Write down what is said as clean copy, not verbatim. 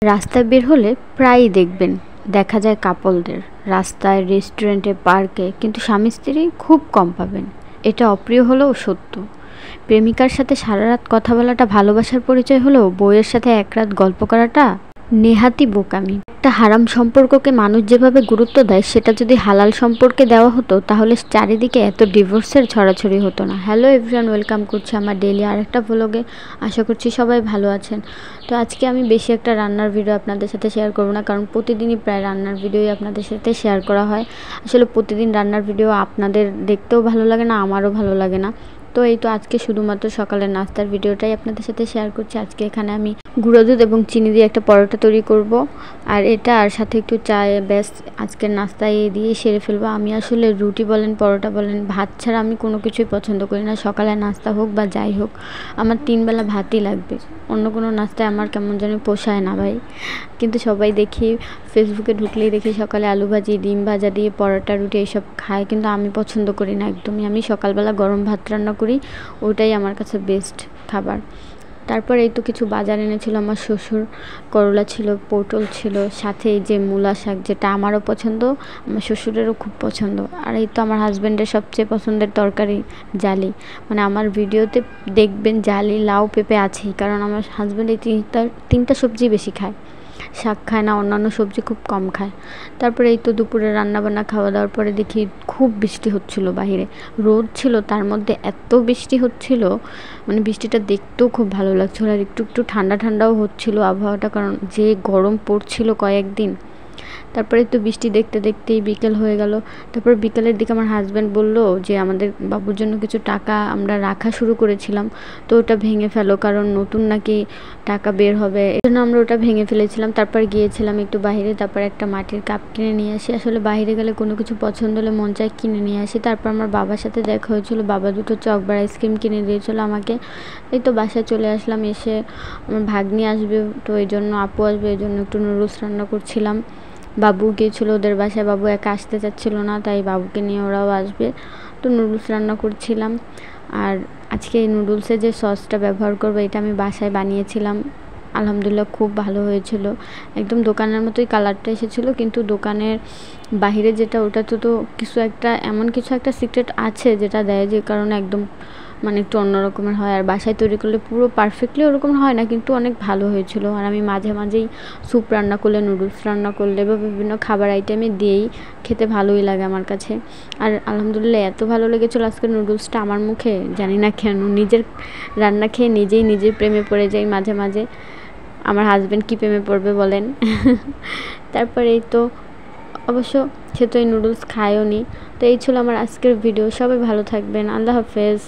রাস্তায় বের হলে প্রায়ই দেখবেন দেখা যায় কাপলদের রাস্তায়, রেস্টুরেন্টে, পার্কে, কিন্তু স্বামী স্ত্রী খুব কম পাবেন। এটা অপ্রিয় হলেও সত্য। প্রেমিকার সাথে সারা রাত কথা বলাটা ভালোবাসার পরিচয় হলেও বউয়ের সাথে এক রাত গল্প করাটা নেহাতই বোকামি। একটা হারাম সম্পর্ককে মানুষ যেভাবে গুরুত্ব দেয় সেটা যদি হালাল সম্পর্কে দেওয়া হতো তাহলে চারিদিকে এত ডিভোর্সের ছড়াছড়ি হতো না। হ্যালো এভরিওয়ান, ওয়েলকাম করছি আমার ডেইলি আরেকটা ভ্লগে। আশা করছি সবাই ভালো আছেন। তো আজকে আমি বেশি একটা রান্নার ভিডিও আপনাদের সাথে শেয়ার করব না, কারণ প্রতিদিনই প্রায় রান্নার ভিডিওই আপনাদের সাথে শেয়ার করা হয়। আসলে প্রতিদিন রান্নার ভিডিও আপনাদের দেখতেও ভালো লাগে না, আমারও ভালো লাগে না। তো এই তো আজকে শুধুমাত্র সকালের নাস্তার ভিডিওটাই আপনাদের সাথে শেয়ার করছি। আজকে এখানে আমি গুঁড়ো দুধ এবং চিনি দিয়ে একটা পরোটা তৈরি করব, আর এটা আর সাথে একটু চায়, ব্যাস আজকের নাস্তা এই দিয়ে সেরে ফেলবো। আমি আসলে রুটি বলেন, পরোটা বলেন, ভাত ছাড়া আমি কোনো কিছুই পছন্দ করি না। সকালে নাস্তা হোক বা যাই হোক, আমার 3 বেলা ভাতই লাগবে। অন্য কোনো নাস্তায় আমার কেমন যেন পোষায় না ভাই। কিন্তু সবাই দেখি ফেসবুকে ঢুকলেই দেখি সকালে আলু ভাজি, ডিম ভাজা দিয়ে পরোটা, রুটি এইসব খায়, কিন্তু আমি পছন্দ করি না একদমই। আমি সকালবেলা গরম ভাত রান্না করি, ওটাই আমার কাছে বেস্ট খাবার। তারপর এই তো কিছু বাজার এনেছিল আমার শ্বশুর। করলা ছিল, পটল ছিল, সাথে এই যে মূলা শাক, যেটা আমারও পছন্দ, আমার শ্বশুরেরও খুব পছন্দ। আর এই তো আমার হাজব্যান্ডের সবচেয়ে পছন্দের তরকারি জালি। মানে আমার ভিডিওতে দেখবেন জালি, লাউ, পেঁপে আছেই, কারণ আমার হাজব্যান্ড এই তিনটা সবজি বেশি খায়। শাক খায় না, অন্যান্য সবজি খুব কম খায়। তারপরে এই তো দুপুরে রান্নাবান্না খাওয়া দাওয়ার পরে দেখি খুব বৃষ্টি হচ্ছিল বাহিরে। রোদ ছিল, তার মধ্যে এত বৃষ্টি হচ্ছিল, মানে বৃষ্টিটা দেখতেও খুব ভালো লাগছিল। আর একটু একটু ঠান্ডা ঠান্ডাও হচ্ছিল আবহাওয়াটা, কারণ যে গরম পড়ছিল কয়েকদিন। তারপরে তো বৃষ্টি দেখতে দেখতেই বিকেল হয়ে গেল। তারপর বিকেলের দিকে আমার হাজব্যান্ড বলল যে আমাদের বাবুর জন্য কিছু টাকা আমরা রাখা শুরু করেছিলাম, তো ওটা ভেঙে ফেলো, কারণ নতুন নাকি টাকা বের হবে, এই জন্য আমরা ওটা ভেঙে ফেলেছিলাম। তারপর গিয়েছিলাম একটু বাইরে, তারপর একটা মাটির কাপ কিনে নিয়ে আসি। আসলে বাইরে গেলে কোনো কিছু পছন্দ হলে মন চায় কিনে নিয়ে আসি। তারপর আমার বাবার সাথে দেখা হয়েছিল, বাবা দুটো চকবার আইসক্রিম কিনে দিয়েছিলো আমাকে। এই তো বাসায় চলে আসলাম। এসে আমার ভাগ্নি আসবে, তো এই জন্য আপু আসবে, এই জন্য একটু নুডলস রান্না করছিলাম। বাবু গিয়েছিলো ওদের বাসায়, বাবু একা আসতে চাচ্ছিলো না, তাই বাবুকে নিয়ে ওরাও আসবে, তো নুডলস রান্না করছিলাম। আর আজকে এই নুডলসে যে সসটা ব্যবহার করবো এটা আমি বাসায় বানিয়েছিলাম। আলহামদুলিল্লাহ খুব ভালো হয়েছিল, একদম দোকানের মতোই কালারটা এসেছিলো। কিন্তু দোকানের বাহিরে যেটা, ওটা তো কিছু একটা, এমন কিছু একটা সিক্রেট আছে যেটা দেয়, যে কারণে একদম মানে একটু অন্যরকমের হয়। আর বাসায় তৈরি করলে পুরো পারফেক্টলি ওরকম হয় না, কিন্তু অনেক ভালো হয়েছিল। আর আমি মাঝে মাঝেই স্যুপ রান্না করলে, নুডলস রান্না করলে বা বিভিন্ন খাবার আইটেমে দিয়েই খেতে ভালোই লাগে আমার কাছে। আর আলহামদুলিল্লাহ এত ভালো লেগেছিলো আজকের নুডলসটা আমার মুখে, জানি না কেন নিজের রান্না খেয়ে নিজের প্রেমে পড়ে যাই মাঝে মাঝে। আমার হাজব্যান্ড কী প্রেমে পড়বে বলেন। তারপরে এই তো অবশ্য সে তো এই নুডলস খায়ও নি। তো এই ছিল আমার আজকের ভিডিও। সবাই ভালো থাকবেন, আল্লাহ হাফেজ।